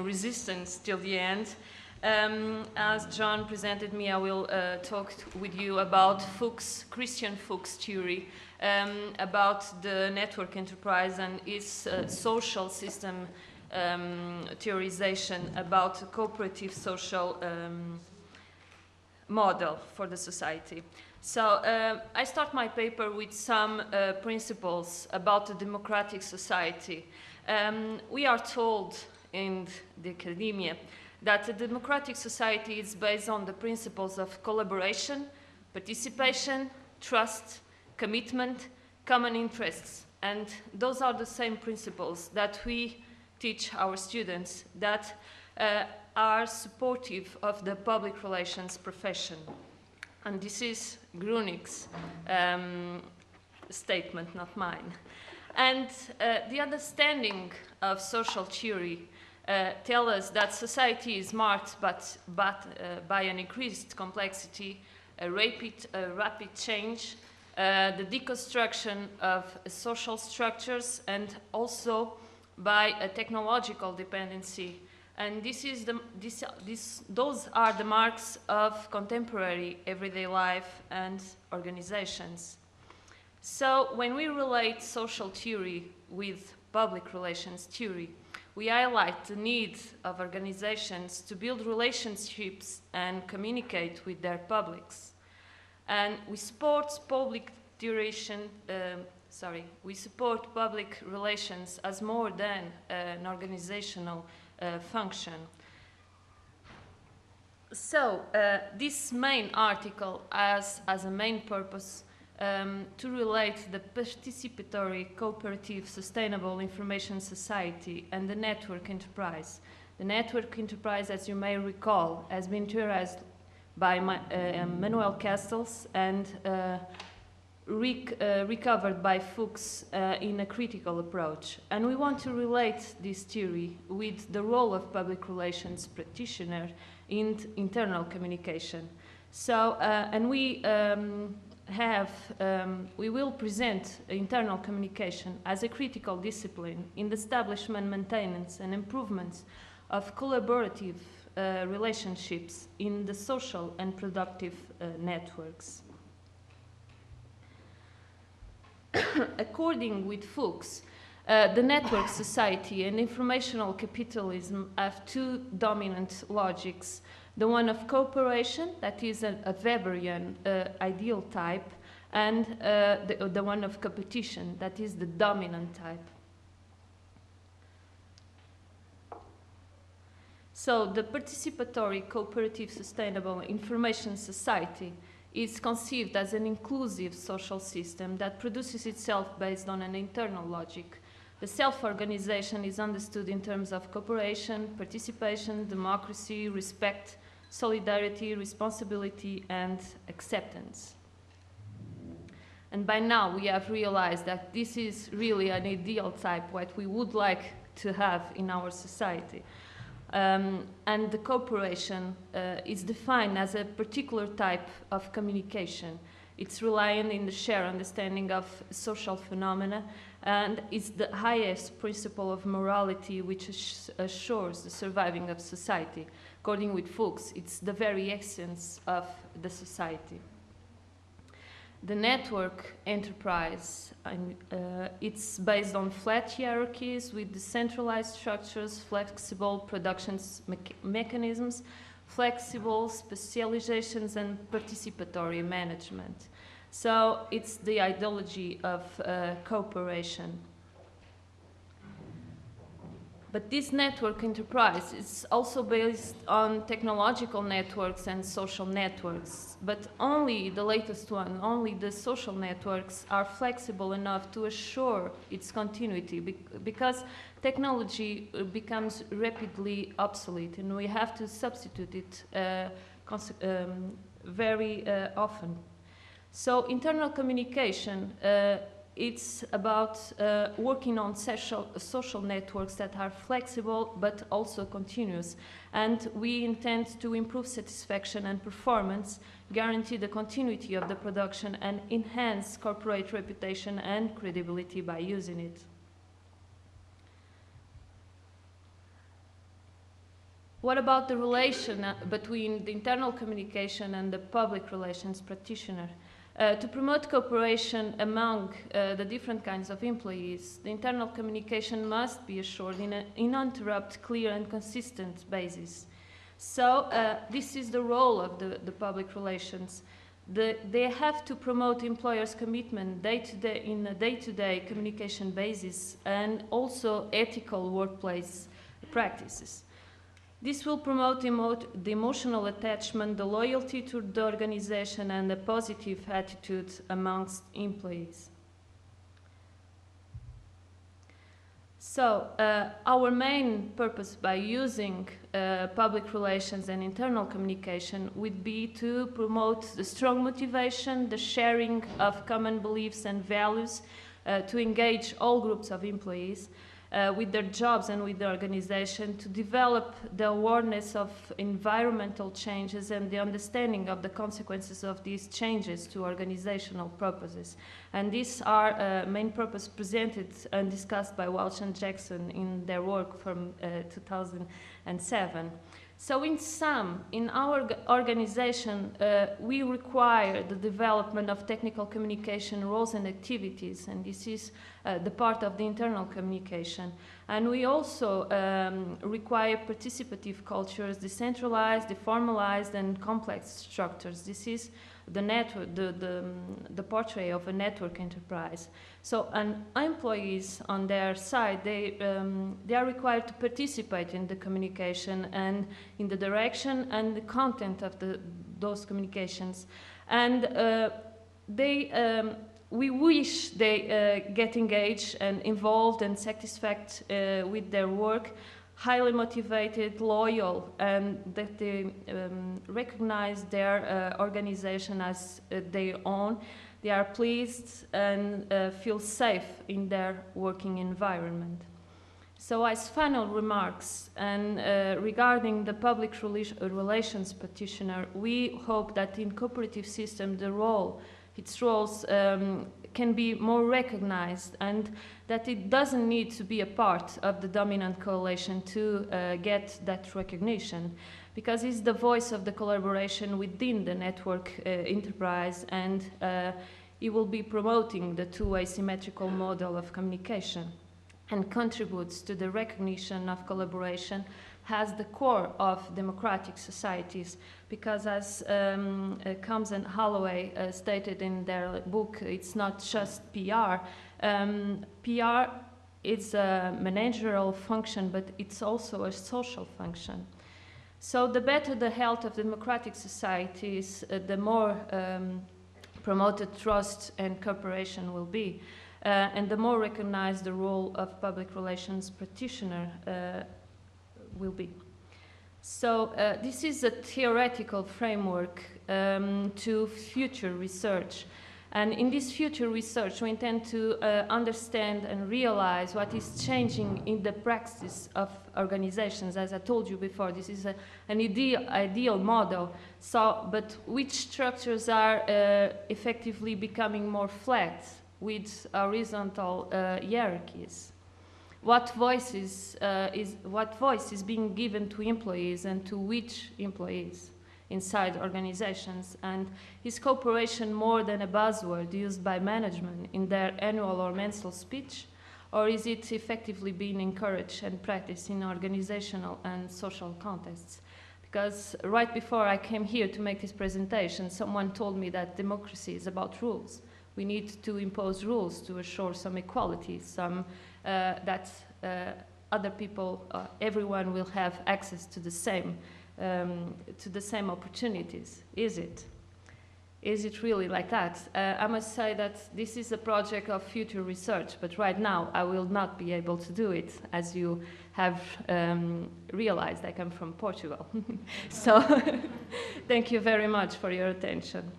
resistance till the end. As John presented me, I will talk with you about Fuchs, Christian Fuchs theory, about the network enterprise and its social system theorization, about a cooperative social model for the society. So I start my paper with some principles about a democratic society. We are told in the academia that a democratic society is based on the principles of collaboration, participation, trust, commitment, common interests. And those are the same principles that we teach our students that are supportive of the public relations profession. And this is Grunig's statement, not mine. And the understanding of social theory tell us that society is marked by an increased complexity, a rapid change, the deconstruction of social structures, and also by a technological dependency. And those are the marks of contemporary everyday life and organizations. So when we relate social theory with public relations theory, we highlight the need of organizations to build relationships and communicate with their publics. And we support public relations as more than an organizational function. So this main article has as a main purpose to relate the participatory, cooperative, sustainable information society and the network enterprise. The network enterprise, as you may recall, has been theorized by Manuel Castells and recovered by Fuchs in a critical approach. And we want to relate this theory with the role of public relations practitioner in internal communication. So, and we will present internal communication as a critical discipline in the establishment, maintenance, and improvements of collaborative relationships in the social and productive networks. According with Fuchs, the network society and informational capitalism have two dominant logics. The one of cooperation, that is a Weberian ideal type, and the one of competition, that is the dominant type. So the participatory, cooperative, sustainable information society is conceived as an inclusive social system that produces itself based on an internal logic. The self-organization is understood in terms of cooperation, participation, democracy, respect, solidarity, responsibility, and acceptance. And by now we have realized that this is really an ideal type, what we would like to have in our society. And the cooperation is defined as a particular type of communication. It's reliant in the shared understanding of social phenomena, and it's the highest principle of morality which assures the surviving of society. According with Fuchs, it's the very essence of the society. The network enterprise, it's based on flat hierarchies with decentralized structures, flexible production mechanisms, flexible specializations, and participatory management. So it's the ideology of cooperation. But this network enterprise is also based on technological networks and social networks. But only the latest one, only the social networks are flexible enough to assure its continuity because technology becomes rapidly obsolete and we have to substitute it very often. So internal communication it's about working on social networks that are flexible but also continuous. And we intend to improve satisfaction and performance, guarantee the continuity of the production, and enhance corporate reputation and credibility by using it. What about the relation between the internal communication and the public relations practitioner? To promote cooperation among the different kinds of employees, the internal communication must be assured in an uninterrupted, clear and consistent basis. So this is the role of the public relations. They have to promote employers' commitment in a day-to-day communication basis and also ethical workplace practices. This will promote the emotional attachment, the loyalty to the organization, and a positive attitude amongst employees. So, our main purpose by using public relations and internal communication would be to promote the strong motivation, the sharing of common beliefs and values, to engage all groups of employees, with their jobs and with the organization, to develop the awareness of environmental changes and the understanding of the consequences of these changes to organizational purposes. And these are main purpose presented and discussed by Welch and Jackson in their work from 2007. So in sum, in our organization, we require the development of technical communication roles and activities, and this is the part of the internal communication. And we also require participative cultures, decentralized, deformalized, and complex structures. This is the network, the portrait of a network enterprise. So, employees on their side, they are required to participate in the communication and in the direction and the content of those communications. And we wish they get engaged and involved and satisfied with their work, highly motivated, loyal, and that they recognize their organization as their own. They are pleased and feel safe in their working environment. So as final remarks, and regarding the public relations practitioner, we hope that in cooperative system its roles can be more recognized, and that it doesn't need to be a part of the dominant coalition to get that recognition, because it's the voice of the collaboration within the network enterprise, and it will be promoting the two-way symmetrical model of communication and contributes to the recognition of collaboration as the core of democratic societies, because as Combs and Holloway stated in their book, it's not just PR. PR is a managerial function, but it's also a social function. So the better the health of democratic societies, the more promoted trust and cooperation will be, and the more recognized the role of public relations practitioner will be. So this is a theoretical framework to future research. And in this future research, we intend to understand and realize what is changing in the practice of organizations. As I told you before, this is an ideal model. So, but which structures are effectively becoming more flat with horizontal hierarchies? What voice is being given to employees, and to which employees inside organizations? And is cooperation more than a buzzword used by management in their annual or mensual speech, or is it effectively being encouraged and practiced in organizational and social contexts? Because right before I came here to make this presentation, someone told me that democracy is about rules. We need to impose rules to assure some equality, that other people, everyone will have access to the same opportunities. Is it? Is it really like that? I must say that this is a project of future research, but right now I will not be able to do it. As you have realized, I come from Portugal. So thank you very much for your attention.